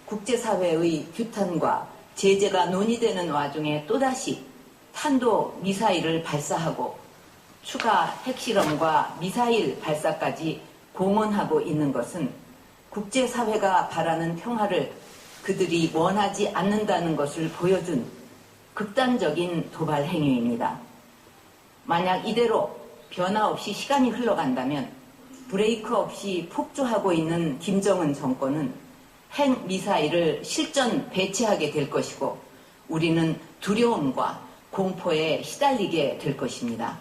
국제사회의 규탄과 제재가 논의되는 와중에 또다시 탄도미사일을 발사하고 추가 핵실험과 미사일 발사까지 공언하고 있는 것은 국제사회가 바라는 평화를 그들이 원하지 않는다는 것을 보여준 극단적인 도발 행위입니다. 만약 이대로 변화 없이 시간이 흘러간다면 브레이크 없이 폭주하고 있는 김정은 정권은 핵미사일을 실전 배치하게 될 것이고 우리는 두려움과 공포에 시달리게 될 것입니다.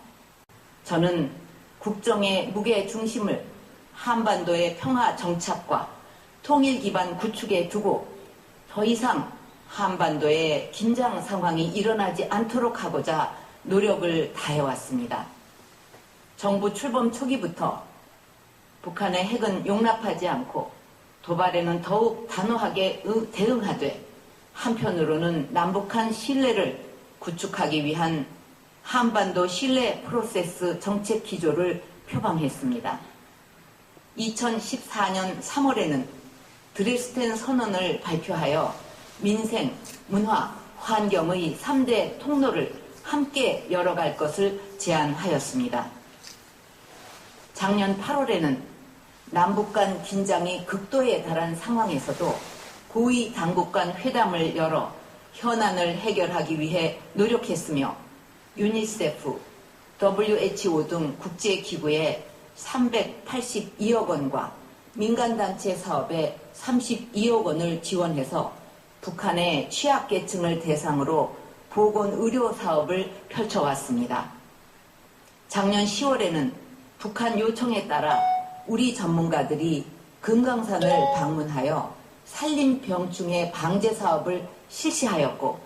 저는 국정의 무게 중심을 한반도의 평화 정착과 통일 기반 구축에 두고 더 이상 한반도에 긴장 상황이 일어나지 않도록 하고자 노력을 다해왔습니다. 정부 출범 초기부터 북한의 핵은 용납하지 않고 도발에는 더욱 단호하게 대응하되 한편으로는 남북한 신뢰를 구축하기 위한 한반도 신뢰 프로세스 정책 기조를 표방했습니다. 2014년 3월에는 드레스덴 선언을 발표하여 민생, 문화, 환경의 3대 통로를 함께 열어갈 것을 제안하였습니다. 작년 8월에는 남북 간 긴장이 극도에 달한 상황에서도 고위 당국 간 회담을 열어 현안을 해결하기 위해 노력했으며 유니세프, WHO 등 국제기구에 382억 원과 민간단체 사업에 32억 원을 지원해서 북한의 취약계층을 대상으로 보건의료 사업을 펼쳐왔습니다. 작년 10월에는 북한 요청에 따라 우리 전문가들이 금강산을 방문하여 산림병충해 방제 사업을 실시하였고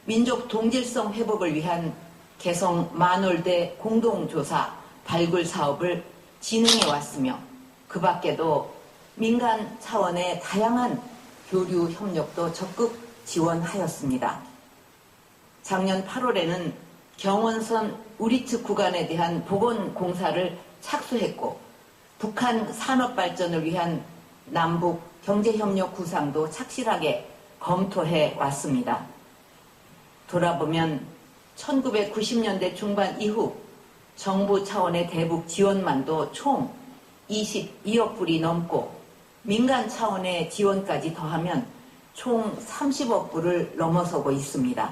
민족 동질성 회복을 위한 개성 만월대 공동조사 발굴 사업을 진행해 왔으며 그 밖에도 민간 차원의 다양한 교류 협력도 적극 지원하였습니다. 작년 8월에는 경원선 우리측 구간에 대한 복원공사를 착수했고 북한 산업발전을 위한 남북 경제협력 구상도 착실하게 검토해 왔습니다. 돌아보면 1990년대 중반 이후 정부 차원의 대북 지원만도 총 22억 불이 넘고 민간 차원의 지원까지 더하면 총 30억 불을 넘어서고 있습니다.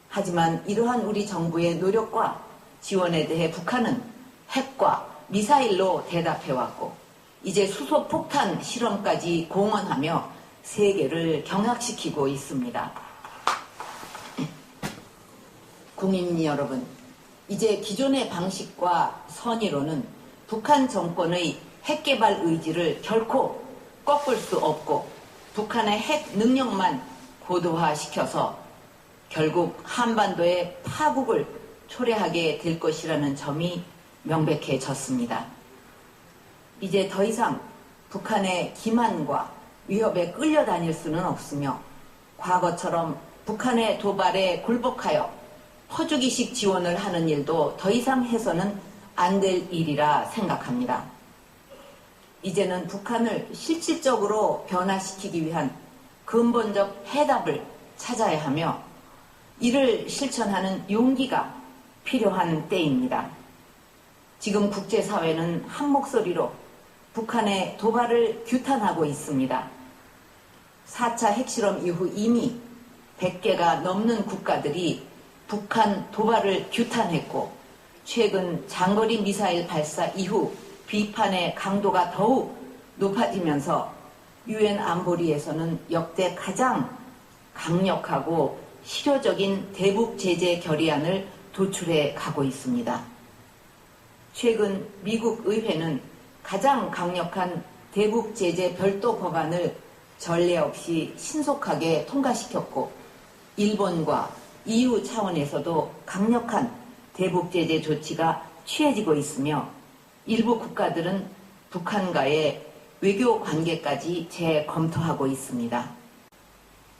하지만 이러한 우리 정부의 노력과 지원에 대해 북한은 핵과 미사일로 대답해왔고 이제 수소폭탄 실험까지 공언하며 세계를 경악시키고 있습니다. 국민 여러분, 이제 기존의 방식과 선의로는 북한 정권의 핵개발 의지를 결코 꺾을 수 없고 북한의 핵 능력만 고도화시켜서 결국 한반도의 파국을 초래하게 될 것이라는 점이 명백해졌습니다. 이제 더 이상 북한의 기만과 위협에 끌려다닐 수는 없으며 과거처럼 북한의 도발에 굴복하여 퍼주기식 지원을 하는 일도 더 이상 해서는 안 될 일이라 생각합니다. 이제는 북한을 실질적으로 변화시키기 위한 근본적 해답을 찾아야 하며 이를 실천하는 용기가 필요한 때입니다. 지금 국제사회는 한 목소리로 북한의 도발을 규탄하고 있습니다. 4차 핵실험 이후 이미 100개가 넘는 국가들이 북한 도발을 규탄했고 최근 장거리 미사일 발사 이후 비판의 강도가 더욱 높아지면서 유엔 안보리에서는 역대 가장 강력하고 실효적인 대북 제재 결의안을 도출해 가고 있습니다. 최근 미국 의회는 가장 강력한 대북 제재 별도 법안을 전례 없이 신속하게 통과시켰고 일본과 EU 차원에서도 강력한 대북 제재 조치가 취해지고 있으며 일부 국가들은 북한과의 외교 관계까지 재검토하고 있습니다.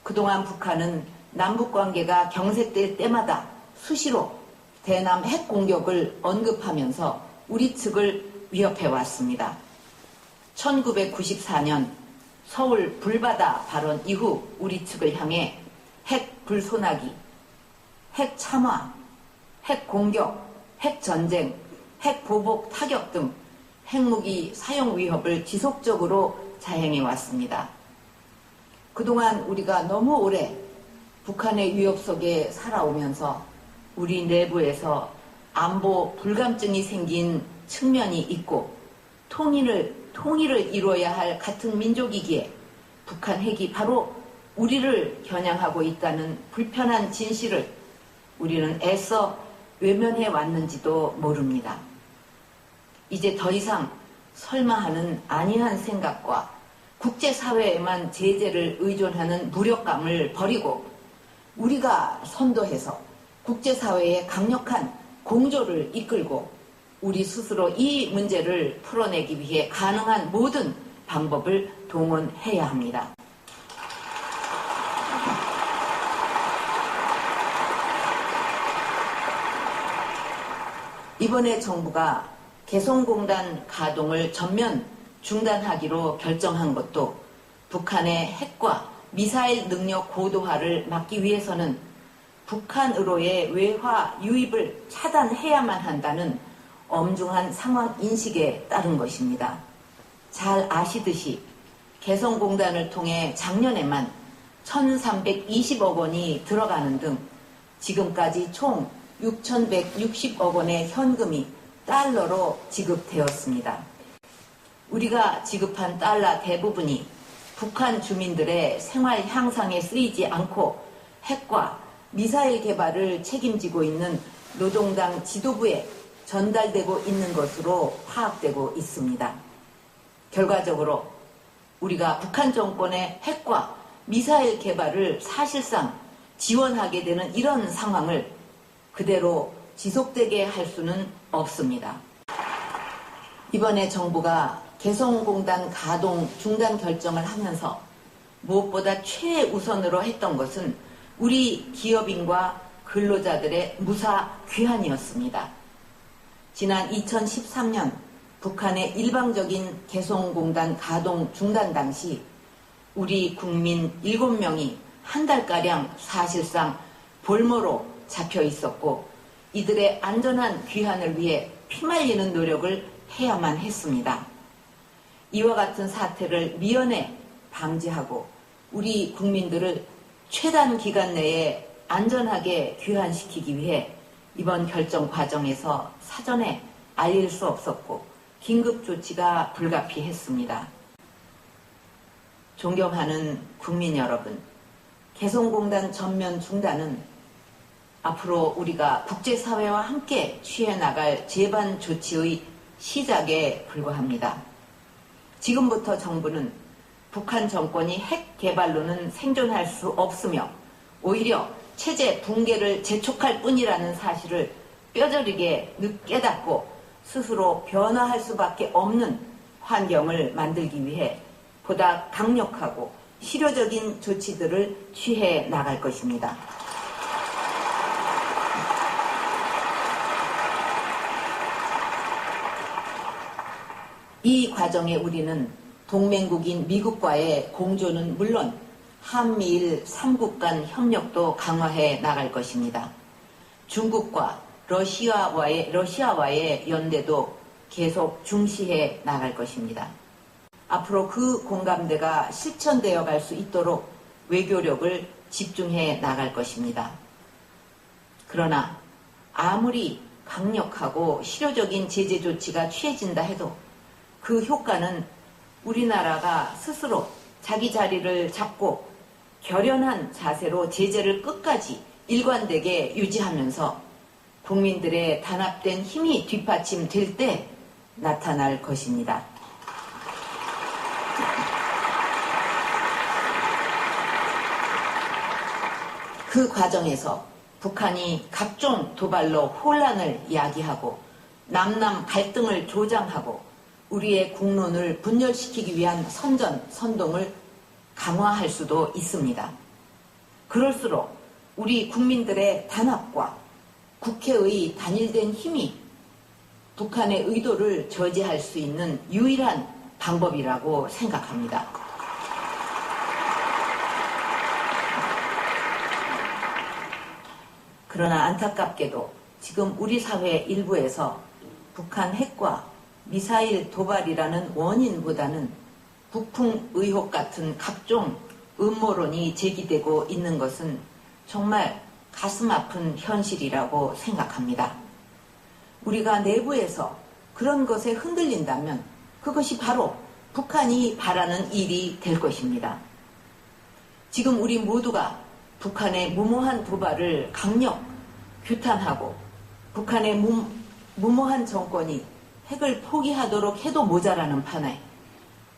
그동안 북한은 남북 관계가 경색될 때마다 수시로 대남 핵 공격을 언급하면서 우리 측을 위협해 왔습니다. 1994년 서울 불바다 발언 이후 우리 측을 향해 핵 불소나기, 핵 참화, 핵 공격, 핵 전쟁, 핵 보복 타격 등 핵무기 사용 위협을 지속적으로 자행해 왔습니다. 그동안 우리가 너무 오래 북한의 위협 속에 살아오면서 우리 내부에서 안보 불감증이 생긴 측면이 있고 통일을 이루어야 할 같은 민족이기에 북한 핵이 바로 우리를 겨냥하고 있다는 불편한 진실을 우리는 애써 외면해 왔는지도 모릅니다. 이제 더 이상 설마 하는 안이한 생각과 국제사회에만 제재를 의존하는 무력감을 버리고 우리가 선도해서 국제사회의 강력한 공조를 이끌고 우리 스스로 이 문제를 풀어내기 위해 가능한 모든 방법을 동원해야 합니다. 이번에 정부가 개성공단 가동을 전면 중단하기로 결정한 것도 북한의 핵과 미사일 능력 고도화를 막기 위해서는 북한으로의 외화 유입을 차단해야만 한다는 엄중한 상황 인식에 따른 것입니다. 잘 아시듯이 개성공단을 통해 작년에만 1,320억 원이 들어가는 등 지금까지 총 6,160억 원의 현금이 달러로 지급되었습니다. 우리가 지급한 달러 대부분이 북한 주민들의 생활 향상에 쓰이지 않고 핵과 미사일 개발을 책임지고 있는 노동당 지도부에 전달되고 있는 것으로 파악되고 있습니다. 결과적으로 우리가 북한 정권의 핵과 미사일 개발을 사실상 지원하게 되는 이런 상황을 그대로 지속되게 할 수는 없습니다. 이번에 정부가 개성공단 가동 중단 결정을 하면서 무엇보다 최우선으로 했던 것은 우리 기업인과 근로자들의 무사 귀환이었습니다. 지난 2013년 북한의 일방적인 개성공단 가동 중단 당시 우리 국민 7명이 한 달가량 사실상 볼모로 잡혀 있었고 이들의 안전한 귀환을 위해 피말리는 노력을 해야만 했습니다. 이와 같은 사태를 미연에 방지하고 우리 국민들을 최단 기간 내에 안전하게 귀환시키기 위해 이번 결정 과정에서 사전에 알릴 수 없었고 긴급 조치가 불가피했습니다. 존경하는 국민 여러분, 개성공단 전면 중단은 앞으로 우리가 국제사회와 함께 취해 나갈 재반 조치의 시작에 불과합니다. 지금부터 정부는 북한 정권이 핵 개발로는 생존할 수 없으며 오히려 체제 붕괴를 재촉할 뿐이라는 사실을 뼈저리게 깨닫고 스스로 변화할 수밖에 없는 환경을 만들기 위해 보다 강력하고 실효적인 조치들을 취해 나갈 것입니다. 이 과정에 우리는 동맹국인 미국과의 공조는 물론 한미일 3국 간 협력도 강화해 나갈 것입니다. 중국과 러시아와의 연대도 계속 중시해 나갈 것입니다. 앞으로 그 공감대가 실천되어 갈 수 있도록 외교력을 집중해 나갈 것입니다. 그러나 아무리 강력하고 실효적인 제재 조치가 취해진다 해도 그 효과는 우리나라가 스스로 자기 자리를 잡고 결연한 자세로 제재를 끝까지 일관되게 유지하면서 국민들의 단합된 힘이 뒷받침될 때 나타날 것입니다. 그 과정에서 북한이 각종 도발로 혼란을 야기하고 남남 갈등을 조장하고 우리의 국론을 분열시키기 위한 선동을 강화할 수도 있습니다. 그럴수록 우리 국민들의 단합과 국회의 단일된 힘이 북한의 의도를 저지할 수 있는 유일한 방법이라고 생각합니다. 그러나 안타깝게도 지금 우리 사회 일부에서 북한 핵과 미사일 도발이라는 원인보다는 북풍 의혹 같은 각종 음모론이 제기되고 있는 것은 정말 가슴 아픈 현실이라고 생각합니다. 우리가 내부에서 그런 것에 흔들린다면 그것이 바로 북한이 바라는 일이 될 것입니다. 지금 우리 모두가 북한의 무모한 도발을 강력 규탄하고 북한의 무모한 정권이 핵을 포기하도록 해도 모자라는 판에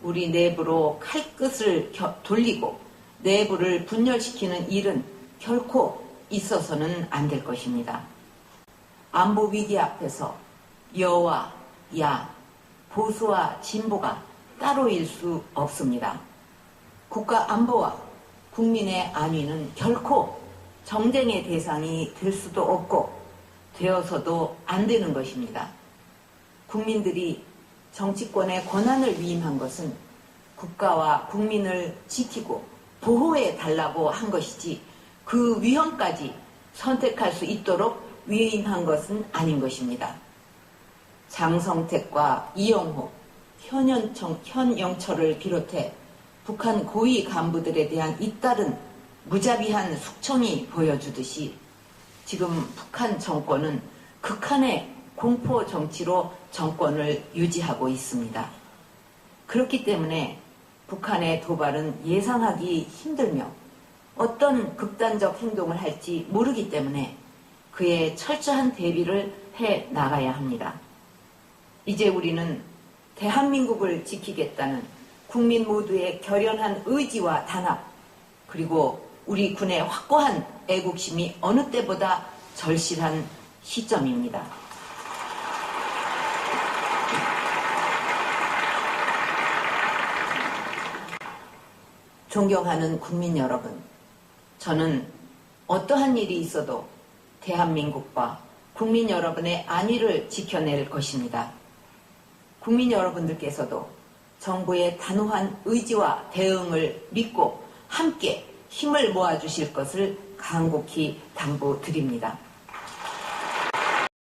우리 내부로 칼끝을 돌리고 내부를 분열시키는 일은 결코 있어서는 안 될 것입니다. 안보 위기 앞에서 여와 야, 보수와 진보가 따로일 수 없습니다. 국가 안보와 국민의 안위는 결코 정쟁의 대상이 될 수도 없고 되어서도 안 되는 것입니다. 국민들이 정치권의 권한을 위임한 것은 국가와 국민을 지키고 보호해 달라고 한 것이지 그 위험까지 선택할 수 있도록 위임한 것은 아닌 것입니다. 장성택과 이영호, 현영철을 비롯해 북한 고위 간부들에 대한 잇따른 무자비한 숙청이 보여주듯이 지금 북한 정권은 극한의 공포 정치로 정권을 유지하고 있습니다. 그렇기 때문에 북한의 도발은 예상하기 힘들며 어떤 극단적 행동을 할지 모르기 때문에 그에 철저한 대비를 해 나가야 합니다. 이제 우리는 대한민국을 지키겠다는 국민 모두의 결연한 의지와 단합, 그리고 우리 군의 확고한 애국심이 어느 때보다 절실한 시점입니다. 존경하는 국민 여러분, 저는 어떠한 일이 있어도 대한민국과 국민 여러분의 안위를 지켜낼 것입니다. 국민 여러분들께서도 정부의 단호한 의지와 대응을 믿고 함께 힘을 모아주실 것을 간곡히 당부드립니다.